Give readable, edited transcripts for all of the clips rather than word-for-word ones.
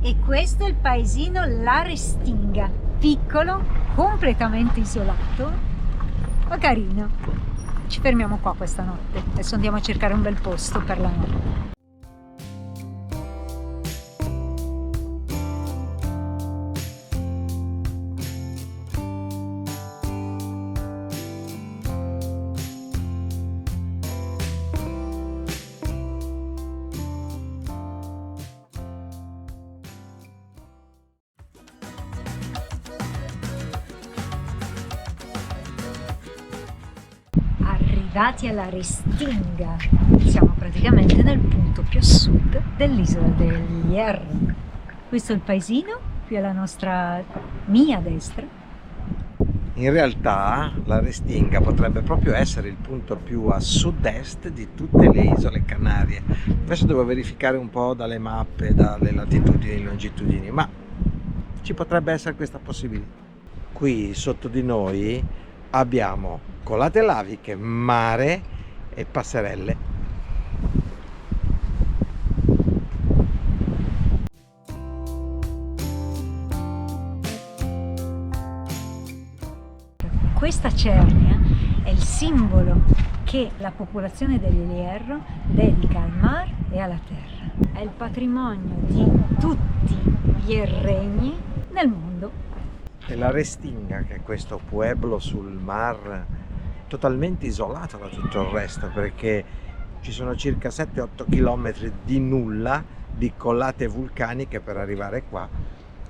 E questo è il paesino La Restinga, piccolo, completamente isolato, ma carino. Ci fermiamo qua questa notte, adesso andiamo a cercare un bel posto per la notte. Arrivati alla Restinga, siamo praticamente nel punto più a sud dell'isola del Hierro. Questo è il paesino, qui è la mia destra. In realtà la Restinga potrebbe proprio essere il punto più a sud-est di tutte le isole Canarie. Adesso devo verificare un po' dalle mappe, dalle latitudini e longitudini, ma ci potrebbe essere questa possibilità. Qui sotto di noi abbiamo colate laviche, mare e passerelle. Questa cernia è il simbolo che la popolazione degli Hierro dedica al mare e alla terra. È il patrimonio di tutti gli erregni nel mondo. E la Restinga, che è questo pueblo sul mar totalmente isolato da tutto il resto, perché ci sono circa 7-8 km di nulla, di collate vulcaniche per arrivare qua.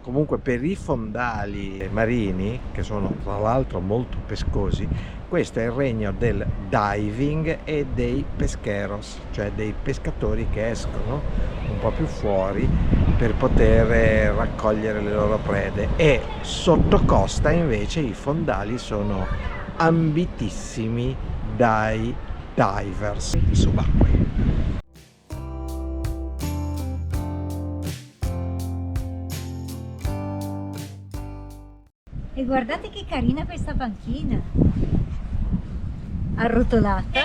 Comunque per i fondali marini, che sono tra l'altro molto pescosi, questo è il regno del diving e dei pesqueros, cioè dei pescatori che escono un po' più fuori per poter raccogliere le loro prede, e sotto costa invece i fondali sono ambitissimi dai divers subacquei. E guardate che carina questa panchina, arrotolata,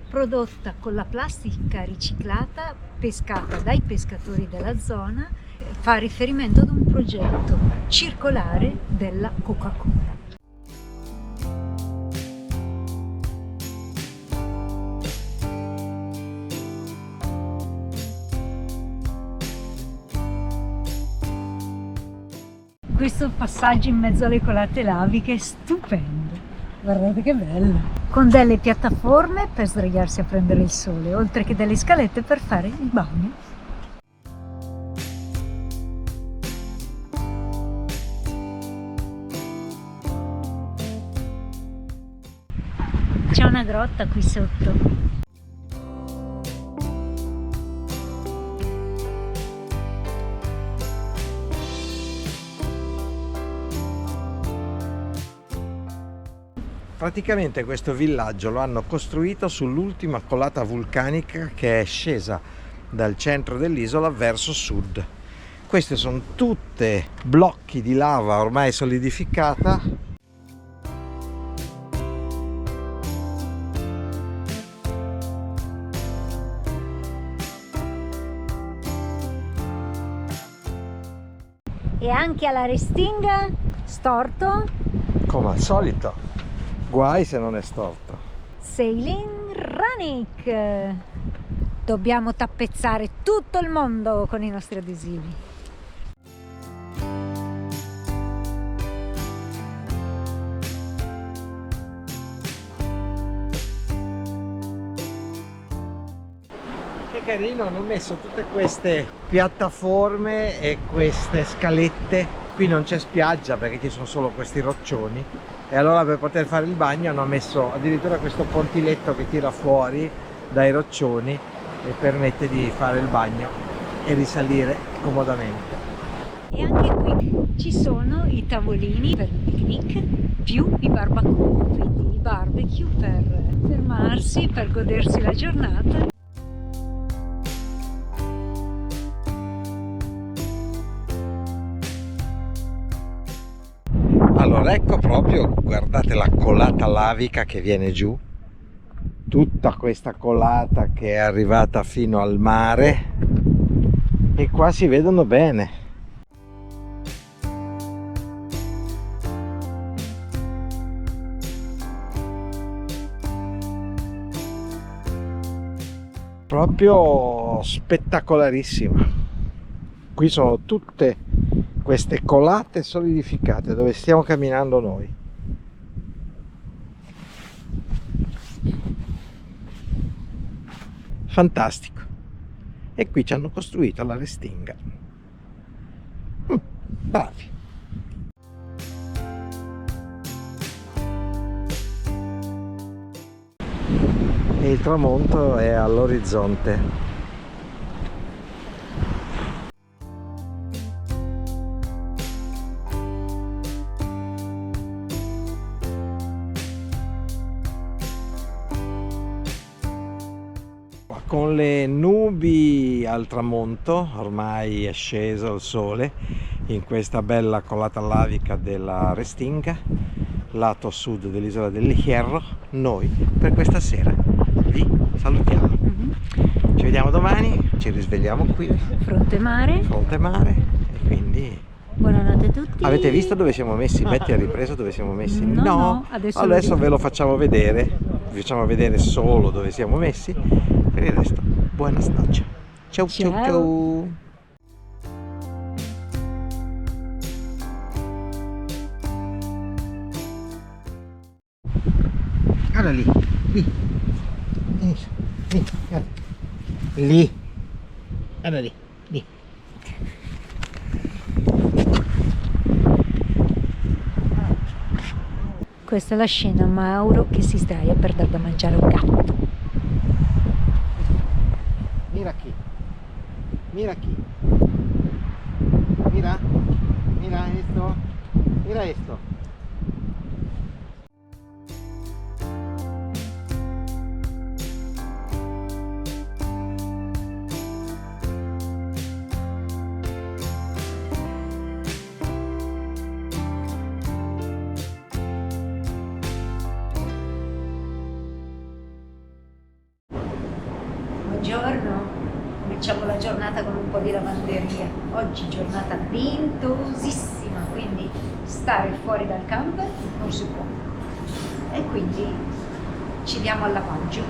prodotta con la plastica riciclata, pescata dai pescatori della zona, fa riferimento ad un progetto circolare della Coca-Cola. Questo passaggio in mezzo alle colate laviche è stupendo, guardate che bello, con delle piattaforme per sdraiarsi a prendere il sole, oltre che delle scalette per fare il bagno. C'è una grotta qui sotto. Praticamente questo villaggio lo hanno costruito sull'ultima colata vulcanica che è scesa dal centro dell'isola verso sud. Queste sono tutte blocchi di lava ormai solidificata. E anche alla Restinga storto. Come al solito. Guai se non è storto. Sailing Ranik. Dobbiamo tappezzare tutto il mondo con i nostri adesivi. Che carino, hanno messo tutte queste piattaforme e queste scalette. Qui non c'è spiaggia perché ci sono solo questi roccioni, e allora per poter fare il bagno hanno messo addirittura questo pontiletto che tira fuori dai roccioni e permette di fare il bagno e risalire comodamente. E anche qui ci sono i tavolini per il picnic più i barbacoa, quindi i barbecue per fermarsi, per godersi la giornata. Allora ecco proprio, guardate la colata lavica che viene giù, tutta questa colata che è arrivata fino al mare, e qua si vedono bene. Proprio spettacolarissima. Qui sono tutte queste colate solidificate dove stiamo camminando noi. Fantastico. E qui ci hanno costruito la restinga. Bravi. E il tramonto è all'orizzonte. Con le nubi al tramonto, ormai è sceso il sole in questa bella colata lavica della Restinga, lato sud dell'isola del Hierro, noi per questa sera vi salutiamo. Ci vediamo domani, ci risvegliamo qui, fronte mare, e quindi buonanotte a tutti. avete visto dove siamo messi? Betty ha ripreso dove siamo messi? No, adesso ve lo facciamo vedere, vi facciamo vedere solo dove siamo messi. Per il resto, buona notte. Ciao ciao ciao. Guarda lì, lì, guarda lì. Questa è la scena Mauro che si sdraia per dar da mangiare a un gatto. Mira aquí, mira esto. Buongiorno. Cominciamo la giornata con un po' di lavanderia. Oggi giornata ventosissima, quindi stare fuori dal camper non si può. E quindi ci diamo al lavaggio.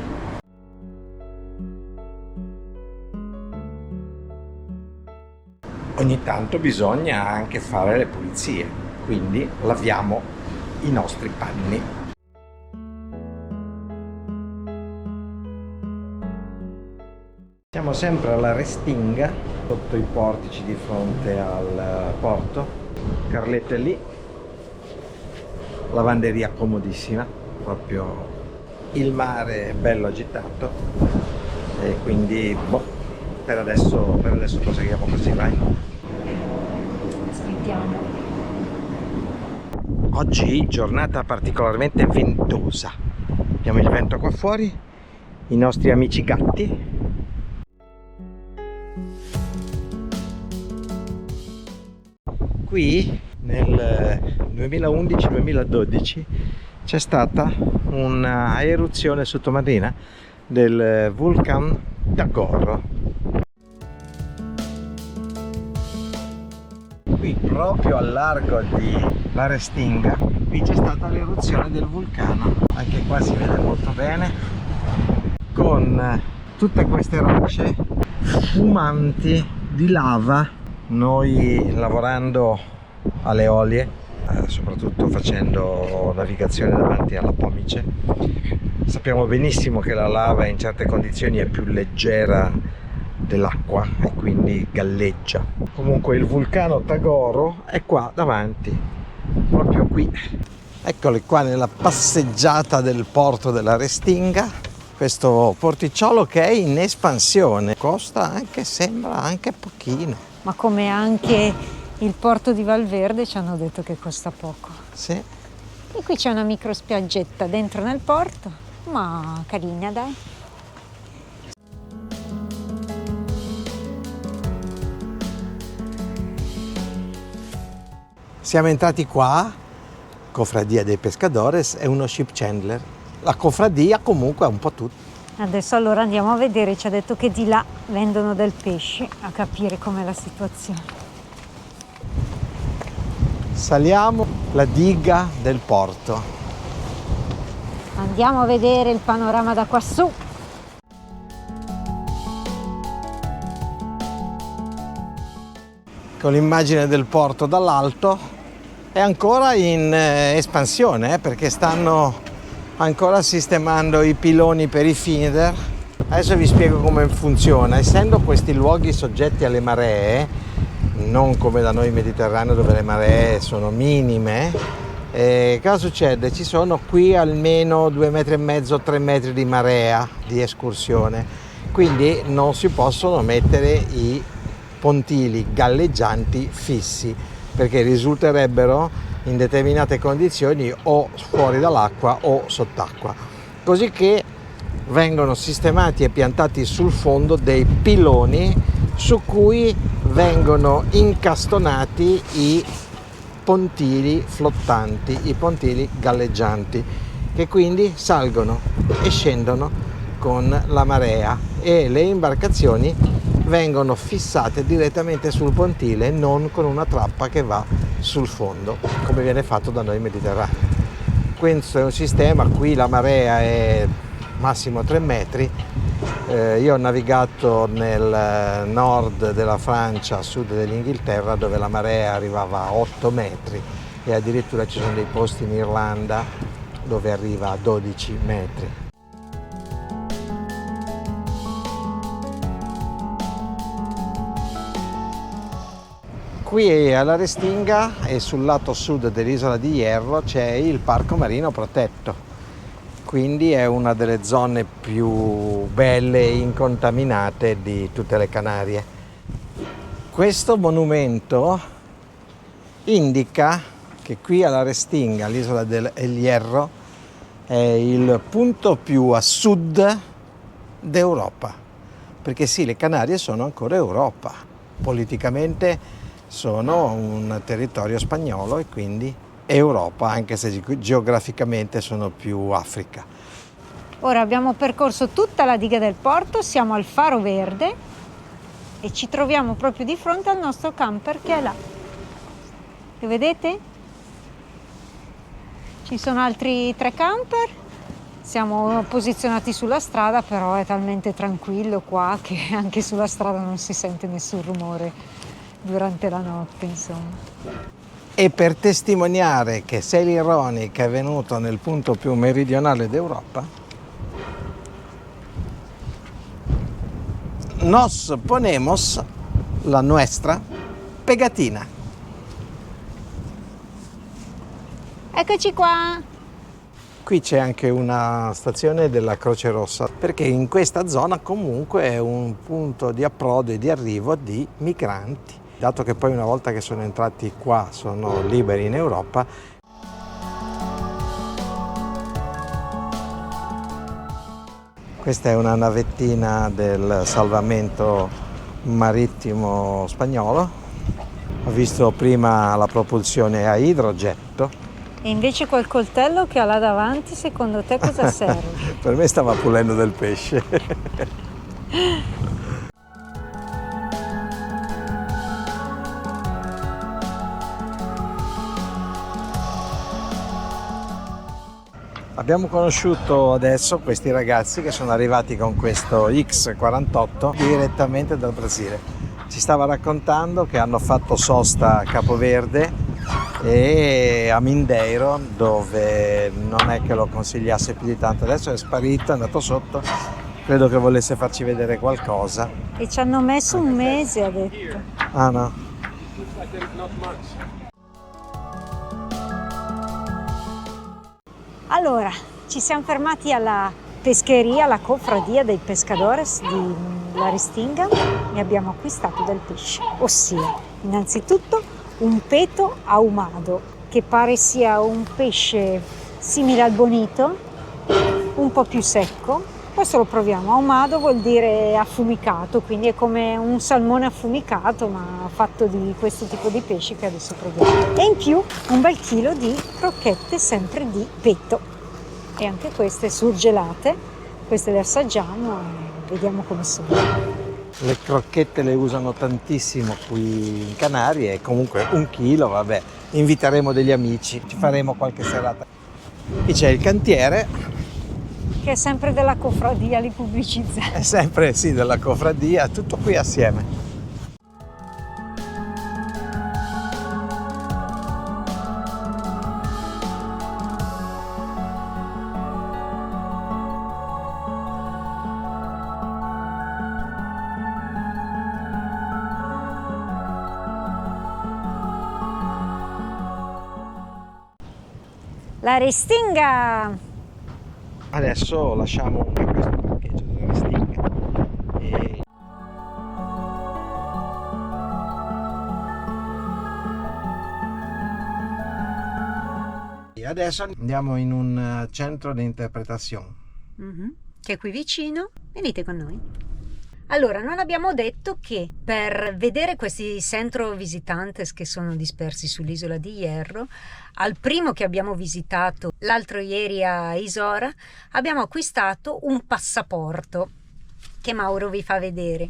Ogni tanto bisogna anche fare le pulizie, quindi laviamo i nostri panni. Siamo sempre alla Restinga, sotto i portici di fronte al porto. Carletto è lì, lavanderia comodissima, proprio il mare è bello agitato e quindi per adesso proseguiamo così, vai. Aspettiamo. Oggi giornata particolarmente ventosa, abbiamo il vento qua fuori, i nostri amici gatti. Qui nel 2011-2012 c'è stata una eruzione sottomarina del vulcano Tagoro. Qui proprio al largo di La Restinga, qui c'è stata l'eruzione del vulcano, anche qua si vede molto bene, con tutte queste rocce fumanti di lava. Noi lavorando alle olie, soprattutto facendo navigazione davanti alla pomice, sappiamo benissimo che la lava in certe condizioni è più leggera dell'acqua e quindi galleggia. Comunque il vulcano Tagoro è qua davanti, proprio qui. Eccoli qua nella passeggiata del porto della Restinga, questo porticciolo che è in espansione, costa anche, sembra anche pochino. Ma come anche il porto di Valverde ci hanno detto che costa poco. Sì. E qui c'è una micro spiaggetta dentro nel porto, ma carina dai. Siamo entrati qua, Cofradia dei Pescadores e uno ship chandler. La cofradia comunque ha un po' tutto. Adesso allora andiamo a vedere, ci ha detto che di là vendono del pesce, a capire com'è la situazione. Saliamo la diga del porto. Andiamo a vedere il panorama da quassù. Con l'immagine del porto dall'alto. È ancora in espansione, perché stanno ancora sistemando i piloni per i feeder. Adesso vi spiego come funziona. Essendo questi luoghi soggetti alle maree, non come da noi in Mediterraneo dove le maree sono minime, cosa succede? Ci sono qui almeno 2,5 metri, 3 metri di marea di escursione, quindi non si possono mettere i pontili galleggianti fissi, perché risulterebbero in determinate condizioni o fuori dall'acqua o sott'acqua, così che vengono sistemati e piantati sul fondo dei piloni su cui vengono incastonati i pontili flottanti, i pontili galleggianti, che quindi salgono e scendono con la marea, e le imbarcazioni vengono fissate direttamente sul pontile, non con una trappa che va sul fondo, come viene fatto da noi in Mediterraneo. Questo è un sistema, qui la marea è massimo 3 metri. Io ho navigato nel nord della Francia, a sud dell'Inghilterra, dove la marea arrivava a 8 metri, e addirittura ci sono dei posti in Irlanda dove arriva a 12 metri. Qui alla Restinga e sul lato sud dell'isola di Hierro c'è il parco marino protetto, quindi è una delle zone più belle e incontaminate di tutte le Canarie. Questo monumento indica che qui alla Restinga, all'isola del Hierro, è il punto più a sud d'Europa, perché sì, le Canarie sono ancora Europa, politicamente sono un territorio spagnolo e quindi Europa, anche se geograficamente sono più Africa. Ora abbiamo percorso tutta la diga del porto, siamo al Faro Verde e ci troviamo proprio di fronte al nostro camper che è là. Lo vedete? Ci sono altri 3 camper, siamo posizionati sulla strada, però è talmente tranquillo qua che anche sulla strada non si sente nessun rumore durante la notte, insomma. E per testimoniare che Sail Ironic è venuto nel punto più meridionale d'Europa, nos ponemos la nuestra pegatina. Eccoci qua! Qui c'è anche una stazione della Croce Rossa, perché in questa zona comunque è un punto di approdo e di arrivo di migranti. Dato che poi una volta che sono entrati qua sono liberi in Europa. Questa è una navettina del salvamento marittimo spagnolo. Ho visto prima la propulsione a idrogetto. E invece quel coltello che ha là davanti, secondo te cosa serve? Per me stava pulendo del pesce. Abbiamo conosciuto adesso questi ragazzi che sono arrivati con questo X48 direttamente dal Brasile. Ci stava raccontando che hanno fatto sosta a Capoverde e a Mindeiro, dove non è che lo consigliasse più di tanto. Adesso è sparito, è andato sotto, credo che volesse farci vedere qualcosa. E ci hanno messo un mese, ha detto. Ah no? Allora, ci siamo fermati alla pescheria, alla cofradia dei pescadores di La Restinga e abbiamo acquistato del pesce, ossia innanzitutto un peto ahumado, che pare sia un pesce simile al bonito, un po' più secco. Questo lo proviamo. Ahumado vuol dire affumicato, quindi è come un salmone affumicato ma fatto di questo tipo di pesce che adesso proviamo. E in più un bel chilo di crocchette sempre di peto, e anche queste surgelate Queste le assaggiamo e vediamo come sono. Le crocchette le usano tantissimo qui in Canarie e comunque 1 chilo, vabbè, inviteremo degli amici, ci faremo qualche serata. Qui c'è il cantiere, Che è sempre della cofradia, li pubblicizza. è sempre sì della cofradia, tutto qui assieme. La Restinga! Adesso lasciamo questo parcheggio della Restinga e adesso andiamo in un centro di interpretazione. Che è qui vicino. Venite con noi. Allora, non abbiamo detto che per vedere questi centro visitantes che sono dispersi sull'isola di Hierro, al primo che abbiamo visitato l'altro ieri a Isora, abbiamo acquistato un passaporto che Mauro vi fa vedere.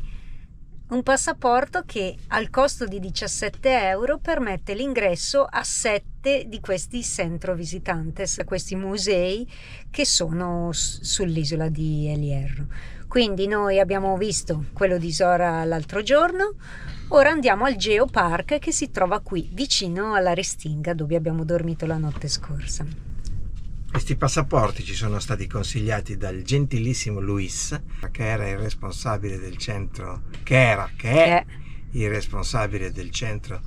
Un passaporto che al costo di 17 euro permette l'ingresso a 7 di questi centro visitantes, questi musei che sono sull'isola di El Hierro. Quindi noi abbiamo visto quello di Isora l'altro giorno, ora andiamo al Geopark che si trova qui vicino alla Restinga dove abbiamo dormito la notte scorsa. Questi passaporti ci sono stati consigliati dal gentilissimo Luis, che era il responsabile del centro, che è il responsabile del centro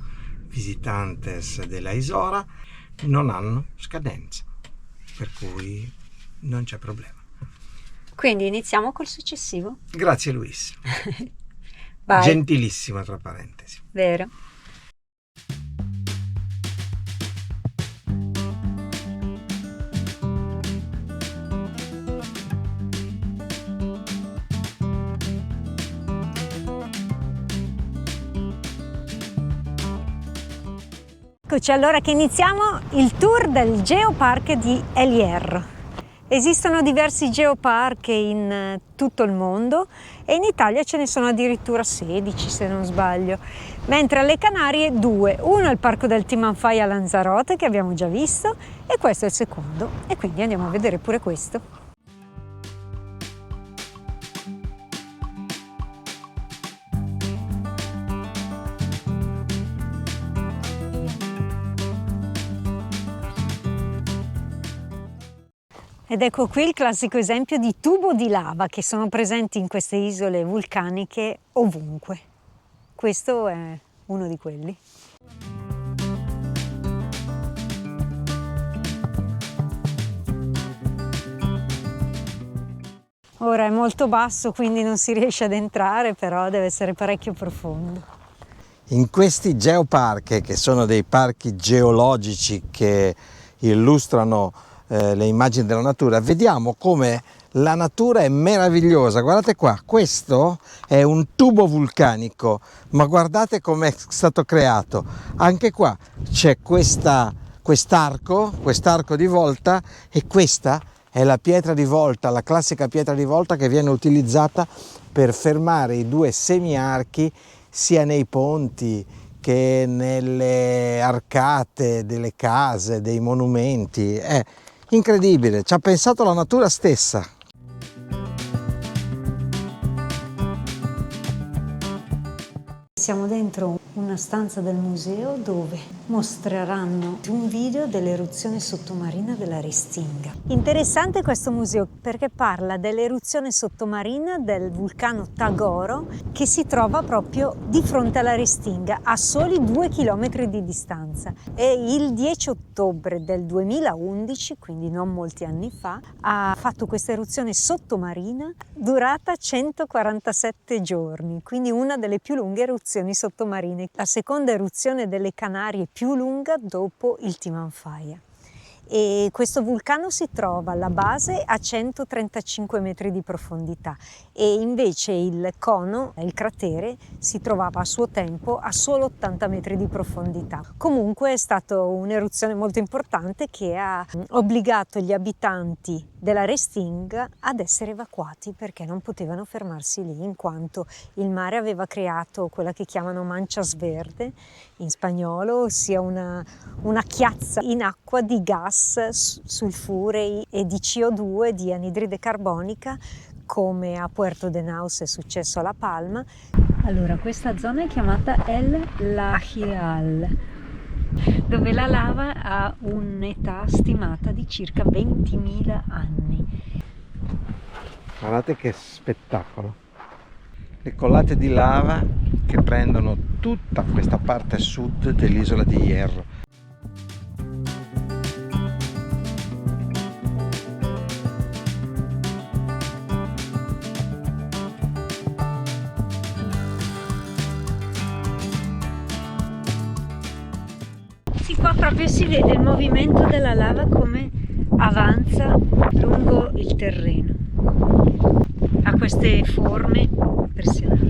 visitantes della Isora. Non hanno scadenza, per cui non c'è problema. Quindi iniziamo col successivo. Grazie Luis. Vai. Gentilissimo tra parentesi. Vero. Eccoci allora che iniziamo il tour del Geopark di El Hierro. Esistono diversi geopark in tutto il mondo e in Italia ce ne sono addirittura 16 se non sbaglio, mentre alle Canarie 2, uno è il parco del Timanfaya a Lanzarote che abbiamo già visto e questo è il secondo e quindi andiamo a vedere pure questo. Ed ecco qui il classico esempio di tubo di lava che sono presenti in queste isole vulcaniche ovunque. Questo è uno di quelli. Ora è molto basso, quindi non si riesce ad entrare, però deve essere parecchio profondo. In questi geopark, che sono dei parchi geologici che illustrano le immagini della natura, vediamo come la natura è meravigliosa. Guardate qua, questo è un tubo vulcanico, ma guardate come è stato creato. Anche qua c'è quest'arco di volta e questa è la pietra di volta, la classica pietra di volta che viene utilizzata per fermare i due semiarchi sia nei ponti che nelle arcate delle case, dei monumenti. È incredibile, ci ha pensato la natura stessa. Siamo dentro una stanza del museo dove mostreranno un video dell'eruzione sottomarina della Restinga. Interessante questo museo perché parla dell'eruzione sottomarina del vulcano Tagoro che si trova proprio di fronte alla Restinga a soli 2 chilometri di distanza. E il 10 ottobre del 2011, quindi non molti anni fa, ha fatto questa eruzione sottomarina durata 147 giorni, quindi una delle più lunghe eruzioni sottomarine, la seconda eruzione delle Canarie più lunga dopo il Timanfaya. e questo vulcano si trova alla base a 135 metri di profondità e invece il cono, il cratere, si trovava a suo tempo a solo 80 metri di profondità. Comunque è stata un'eruzione molto importante che ha obbligato gli abitanti della Restinga ad essere evacuati perché non potevano fermarsi lì, in quanto il mare aveva creato quella che chiamano manchas verde in spagnolo, ossia una chiazza in acqua di gas sulfurei e di CO2, di anidride carbonica, come a Puerto de Naus è successo a La Palma. Allora, questa zona è chiamata El Lajiral, dove la lava ha un'età stimata di circa 20.000 anni. Guardate che spettacolo! Le colate di lava che prendono tutta questa parte sud dell'isola di Hierro. Sì, qua proprio si vede il movimento della lava come avanza lungo il terreno. Ha queste forme impressionanti.